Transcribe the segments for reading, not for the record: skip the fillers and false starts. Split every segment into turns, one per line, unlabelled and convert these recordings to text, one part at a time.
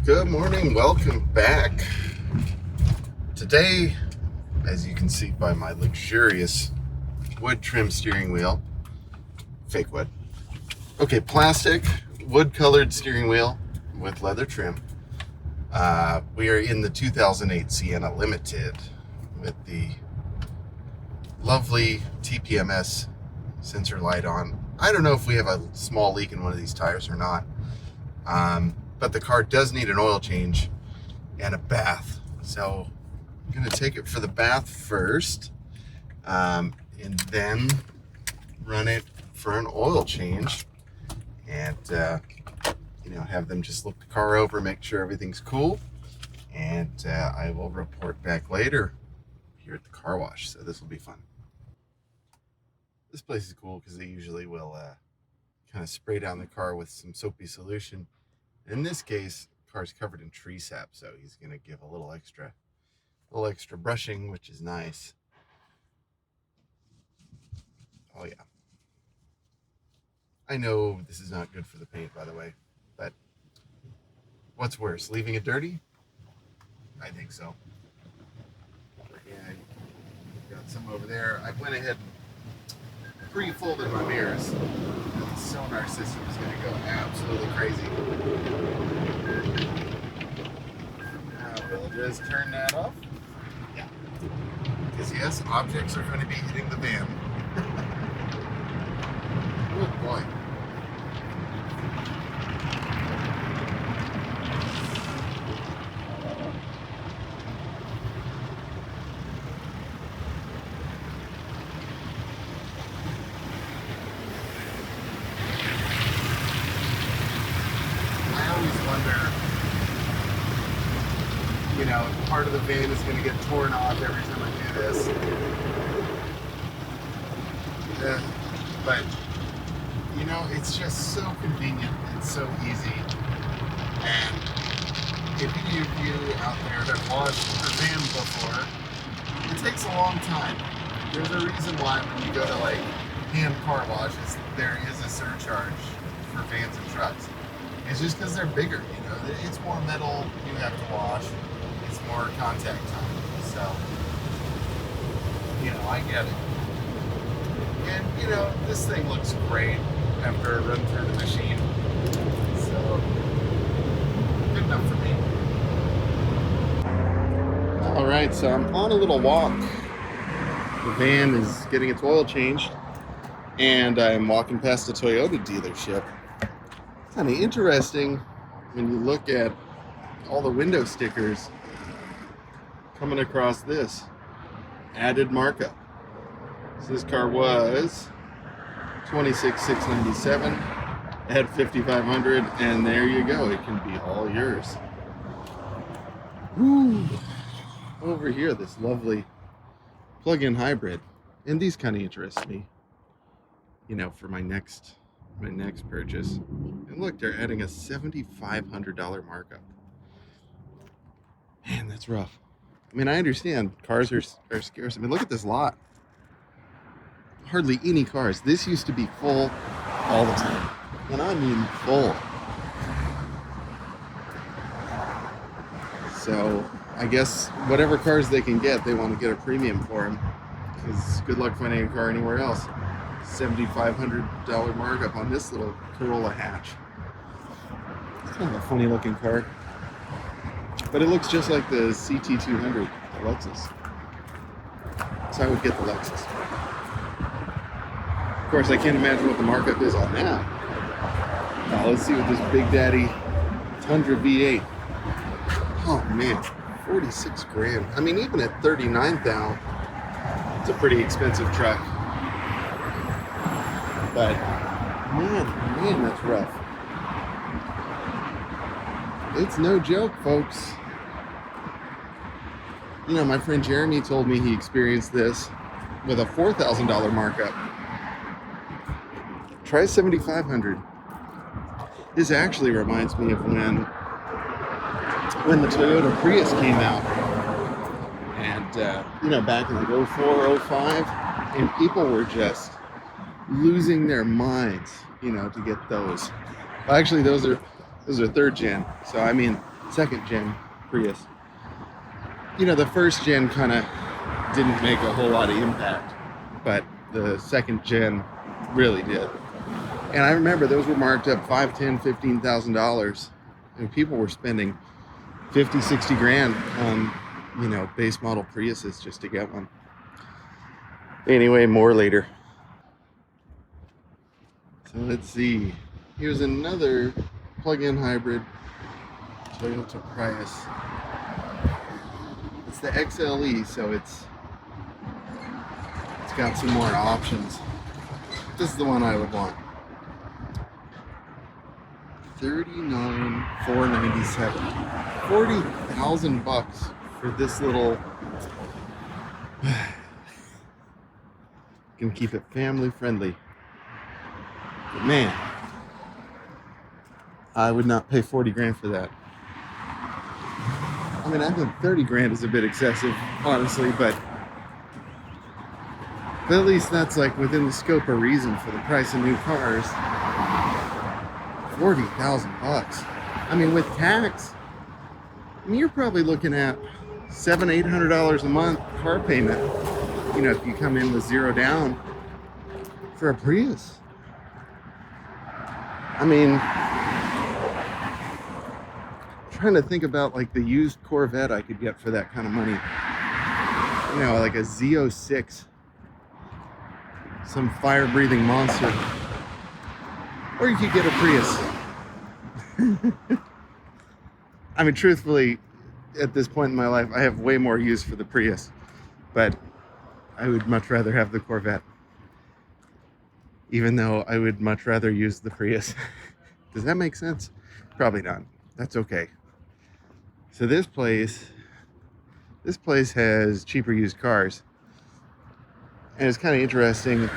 Good morning, welcome back. Today, as you can see by my luxurious wood trim steering wheel, fake wood. Okay, plastic, wood colored steering wheel with leather trim. We are in the 2008 Sienna Limited with the lovely TPMS sensor light on. I don't know if we have a small leak in one of these tires or not. But the car does need an oil change and a bath. So I'm going to take it for the bath first, and then run it for an oil change, and have them just look the car over, make sure everything's cool, and I will report back later here at the car wash. So this will be fun. This place is cool because they usually will kind of spray down the car with some soapy solution. In this case, the car's covered in tree sap, so he's going to give a little extra brushing, which is nice. Oh yeah. I know this is not good for the paint, by the way, but what's worse, leaving it dirty? I think so. Yeah, got some over there. I went ahead and pre-folded my mirrors. The sonar system is going to go absolutely crazy. We'll just turn that off. Yeah. Because yes, objects are going to be hitting the van. Oh boy. Part of the van is going to get torn off every time I do this. But, it's just so convenient. It's so easy. And if any of you out there have washed a van before, it takes a long time. There's a reason why when you go to hand car washes, there is a surcharge for vans and trucks. It's just because they're bigger, It's more metal you have to wash. It's more contact time. So, I get it. And, this thing looks great after a run through the machine. So, good enough for me. All right, so I'm on a little walk. The van is getting its oil changed, and I'm walking past a Toyota dealership. It's kind of interesting when you look at all the window stickers coming across this added markup. So this car was $26,697. It had 5,500, and there you go. It can be all yours. Woo. Over here, this lovely plug-in hybrid, and these kind of interest me. For my next purchase. And look, they're adding a $7,500 markup. Man, that's rough. I mean, I understand cars are scarce. I mean, look at this lot. Hardly any cars. This used to be full all the time. And I mean full. So, I guess whatever cars they can get, they want to get a premium for them. Because good luck finding a car anywhere else. $7,500 markup on this little Corolla hatch. It's kind of a funny looking car. But it looks just like the CT200, the Lexus. So I would get the Lexus. Of course, I can't imagine what the markup is on that. Now, let's see what this Big Daddy Tundra V8. Oh man, 46 grand. I mean, even at 39,000, it's a pretty expensive truck. But man, that's rough. It's no joke, folks. My friend Jeremy told me he experienced this with a $4,000 markup. Try 7,500. This actually reminds me of when the Toyota Prius came out. And, back in 04, 05, and people were just losing their minds, to get those. Well, actually, those are third gen. So, I mean, second gen Prius. You know, the first gen kind of didn't make a whole lot of impact, but the second gen really did. And I remember those were marked up $5,000, $10,000, $15,000, and people were spending 50, 60 grand on, you know, base model Priuses just to get one. Anyway, more later. So let's see. Here's another plug-in hybrid Toyota Prius. It's the XLE, so it's got some more options. This is the one I would want. $39,497. $40,000 for this little. Can keep it family friendly. But man, I would not pay 40 grand for that. I mean, I think 30 grand is a bit excessive, honestly, but at least that's like within the scope of reason for the price of new cars. $40,000. I mean, with tax, I mean, you're probably looking at $700, $800 a month car payment. You know, if you come in with zero down for a Prius. I mean, I'm trying to think about like the used Corvette I could get for that kind of money. You know, like a Z06, some fire-breathing monster. Or you could get a Prius. I mean, truthfully, at this point in my life, I have way more use for the Prius, but I would much rather have the Corvette. Even though I would much rather use the Prius. Does that make sense? Probably not. That's okay. So this place has cheaper used cars. And it's kind of interesting.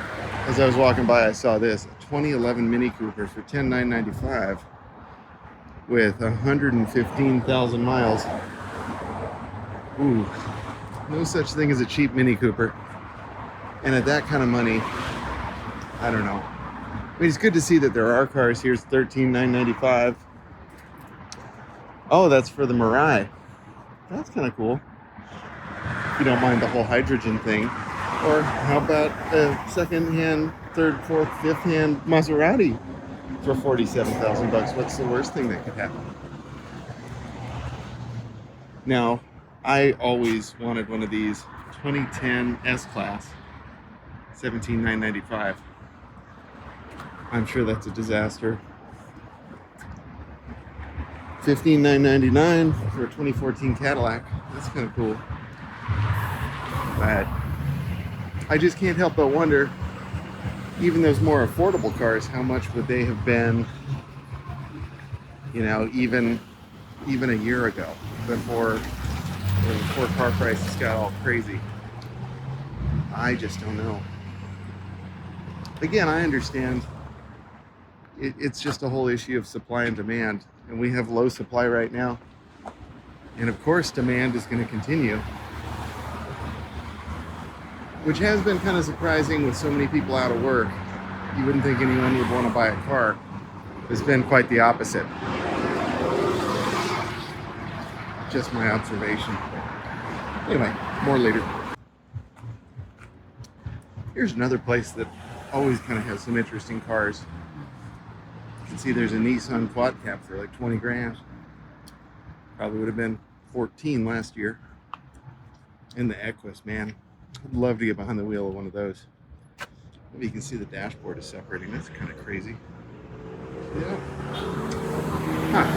As I was walking by, I saw this, a 2011 Mini Cooper for $10,995 with 115,000 miles. Ooh, no such thing as a cheap Mini Cooper. And at that kind of money, I don't know. I mean, it's good to see that there are cars. Here's $13,995. Oh, that's for the Mirai. That's kind of cool. If you don't mind the whole hydrogen thing. Or how about a second-hand, third, fourth, fifth-hand Maserati for $47,000? What's the worst thing that could happen? Now, I always wanted one of these 2010 S-Class, $17,995. I'm sure that's a disaster. $15,999 for a 2014 Cadillac. That's kind of cool. But I just can't help but wonder, even those more affordable cars, how much would they have been, you know, even a year ago, before car prices got all crazy. I just don't know. Again, I understand it's just a whole issue of supply and demand, and we have low supply right now, and of course demand is going to continue, which has been kind of surprising with so many people out of work. You wouldn't think anyone would want to buy a car. It's been quite the opposite. Just my observation. Anyway, more later. Here's another place that always kind of has some interesting cars. You can see there's a Nissan quad cab for like 20 grand. Probably would have been 14 last year. And the Equus, man. I'd love to get behind the wheel of one of those. Maybe you can see the dashboard is separating. That's kind of crazy. Yeah. Huh.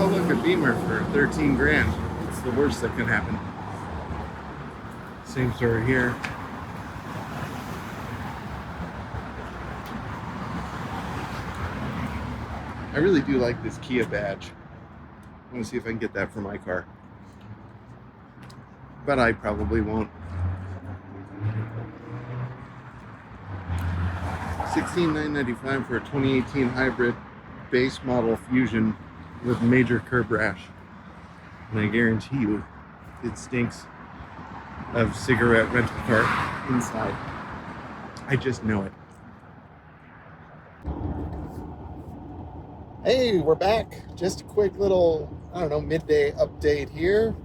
Oh, look, a Beamer for 13 grand. It's the worst that can happen. Same story here. I really do like this Kia badge. I want to see if I can get that for my car. But I probably won't. $16,995 for a 2018 hybrid base model Fusion with major curb rash. And I guarantee you, it stinks of cigarette rental car inside. I just know it. Hey, Hey, we're back. Just a quick little, I don't know, midday update here.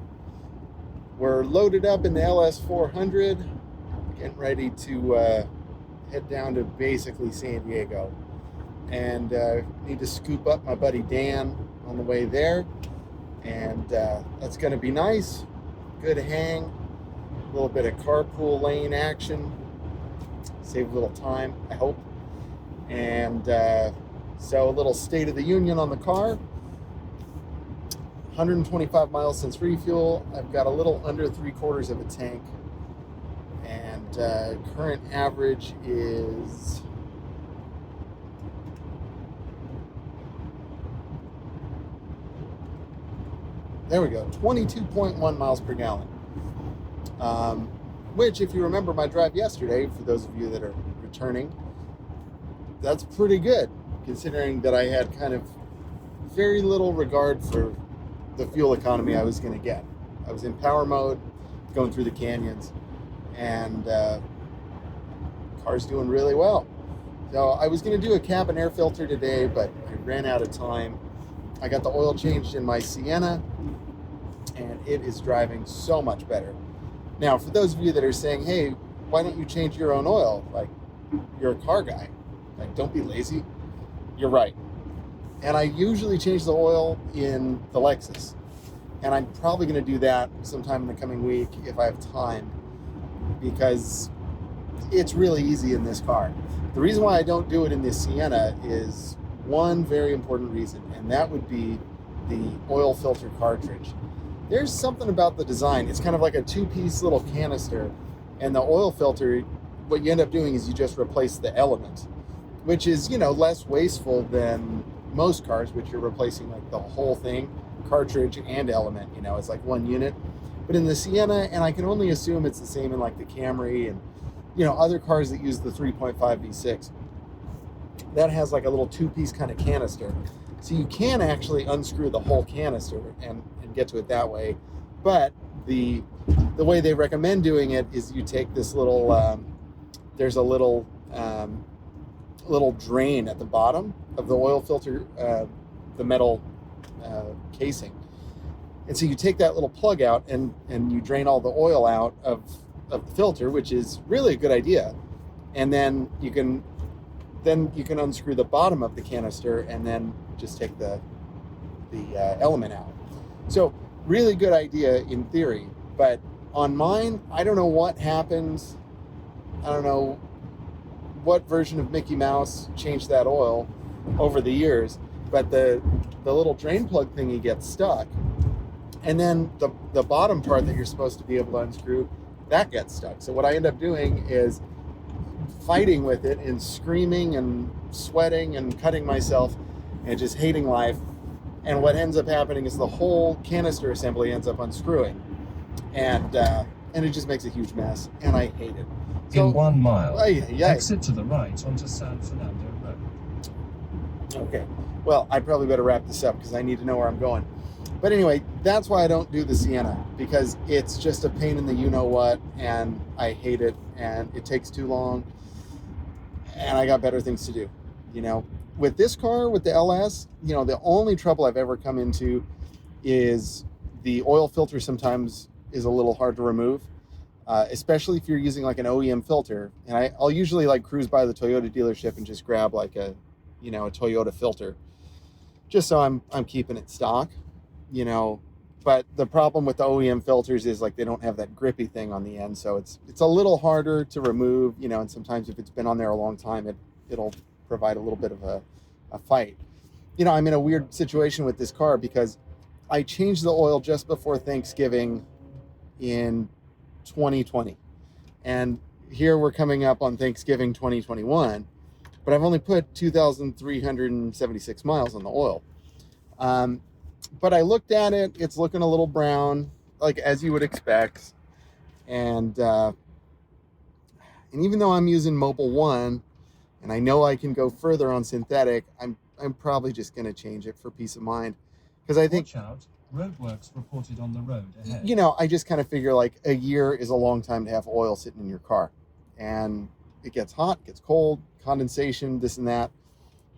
We're loaded up in the LS400, getting ready to head down to basically San Diego. And need to scoop up my buddy Dan on the way there. And that's going to be nice. Good hang. A little bit of carpool lane action. Save a little time, I hope. And so a little State of the Union on the car. 125 miles since refuel. I've got a little under 3/4 of a tank. And current average is... there we go, 22.1 miles per gallon. Which, if you remember my drive yesterday, for those of you that are returning, that's pretty good, considering that I had kind of very little regard for the fuel economy I was going to get. I was in power mode, going through the canyons, and car's doing really well. So I was going to do a cabin air filter today, but I ran out of time. I got the oil changed in my Sienna, and it is driving so much better. Now, for those of you that are saying, hey, why don't you change your own oil? Like, you're a car guy. Like, don't be lazy. You're right. And I usually change the oil in the Lexus. And I'm probably going to do that sometime in the coming week if I have time, because it's really easy in this car. The reason why I don't do it in this Sienna is one very important reason, and that would be the oil filter cartridge. There's something about the design. It's kind of like a two-piece little canister, and the oil filter, what you end up doing is you just replace the element, which is, you know, less wasteful than most cars, which you're replacing like the whole thing, cartridge and element, you know, it's like one unit. But in the Sienna, and I can only assume it's the same in like the Camry and, you know, other cars that use the 3.5 V6, that has like a little two-piece kind of canister. So you can actually unscrew the whole canister and get to it that way. But the way they recommend doing it is you take this little, there's a little drain at the bottom of the oil filter, the metal casing. And so you take that little plug out and you drain all the oil out of the filter, which is really a good idea. And then you can unscrew the bottom of the canister and then just take the element out. So really good idea in theory, but on mine, I don't know what happens. I don't know what version of Mickey Mouse changed that oil over the years, but the little drain plug thingy gets stuck, and then the bottom part that you're supposed to be able to unscrew, that gets stuck. So what I end up doing is fighting with it and screaming and sweating and cutting myself and just hating life. And what ends up happening is the whole canister assembly ends up unscrewing, and it just makes a huge mess, and I hate it. So,
in 1 mile, exit to the right onto San Fernando Road.
Okay, well, I probably better wrap this up because I need to know where I'm going. But anyway, that's why I don't do the Sienna, because it's just a pain in the you-know-what, and I hate it, and it takes too long, and I got better things to do, you know. With this car, with the LS, you know, the only trouble I've ever come into is the oil filter sometimes is a little hard to remove, especially if you're using like an OEM filter. And I'll usually like cruise by the Toyota dealership and just grab like a Toyota filter, just so I'm keeping it stock, you know. But the problem with the OEM filters is like they don't have that grippy thing on the end, so it's a little harder to remove, you know. And sometimes if it's been on there a long time, it'll provide a little bit of a fight. You know, I'm in a weird situation with this car because I changed the oil just before Thanksgiving in 2020. And here we're coming up on Thanksgiving 2021, but I've only put 2,376 miles on the oil. But I looked at it, it's looking a little brown, like as you would expect. And even though I'm using Mobil 1, and I know I can go further on synthetic, I'm probably just going to change it for peace of mind, because I think,
watch out, roadworks reported on the road ahead.
You know, I just kind of figure like a year is a long time to have oil sitting in your car, and it gets hot, gets cold, condensation, this and that.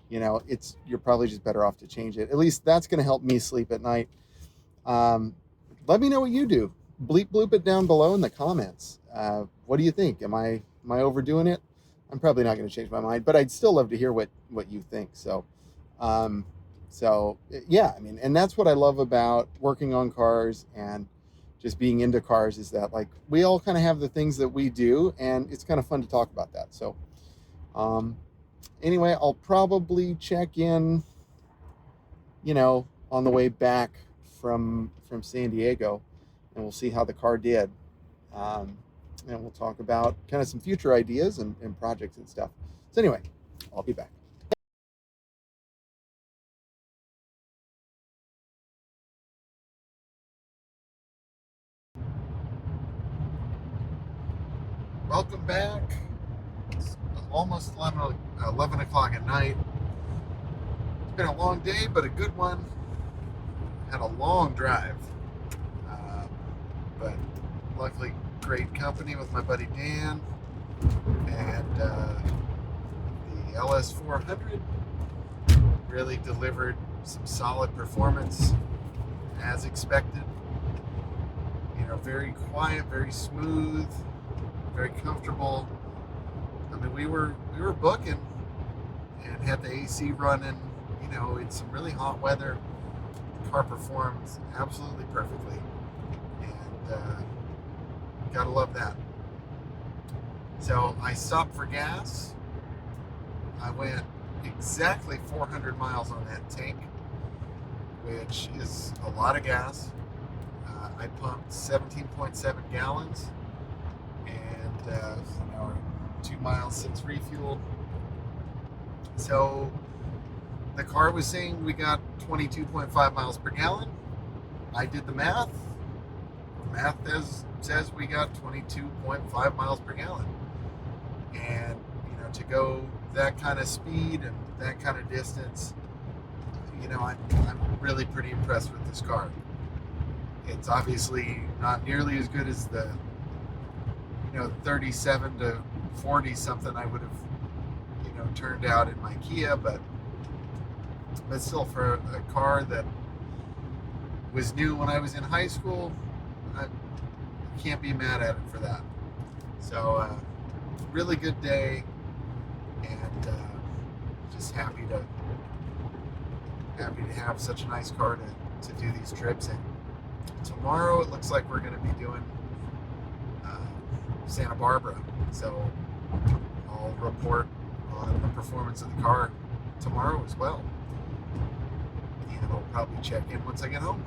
you're probably just better off to change it. At least that's going to help me sleep at night. Let me know what you do. Bleep bloop it down below in the comments. What do you think? Am I overdoing it? I'm probably not going to change my mind, but I'd still love to hear what you think. So yeah, I mean, and that's what I love about working on cars and just being into cars, is that like we all kind of have the things that we do, and it's kind of fun to talk about that. So anyway, I'll probably check in, on the way back from San Diego, and we'll see how the car did. And we'll talk about kind of some future ideas and projects and stuff. So anyway, I'll be back. Welcome back. It's almost 11 o'clock at night. It's been a long day, but a good one. Had a long drive. But luckily, great company with my buddy Dan. And the LS400 really delivered some solid performance as expected. Very quiet, very smooth, very comfortable. I mean, we were booking and had the AC running, in some really hot weather. The car performs absolutely perfectly, and gotta love that. So I stopped for gas. I went exactly 400 miles on that tank, which is a lot of gas. I pumped 17.7 gallons, and an hour, 2 miles since refuel. So the car was saying we got 22.5 miles per gallon. I did the math. The math says we got 22.5 miles per gallon. And, to go that kind of speed and that kind of distance, I'm really pretty impressed with this car. It's obviously not nearly as good as the 37 to 40 something I would have turned out in my Kia, but still, for a car that was new when I was in high school, I can't be mad at it for that. So really good day, and just happy to have such a nice car to do these trips in. Tomorrow it looks like we're going to be doing Santa Barbara, so I'll report on the performance of the car tomorrow as well, and I'll probably check in once I get home.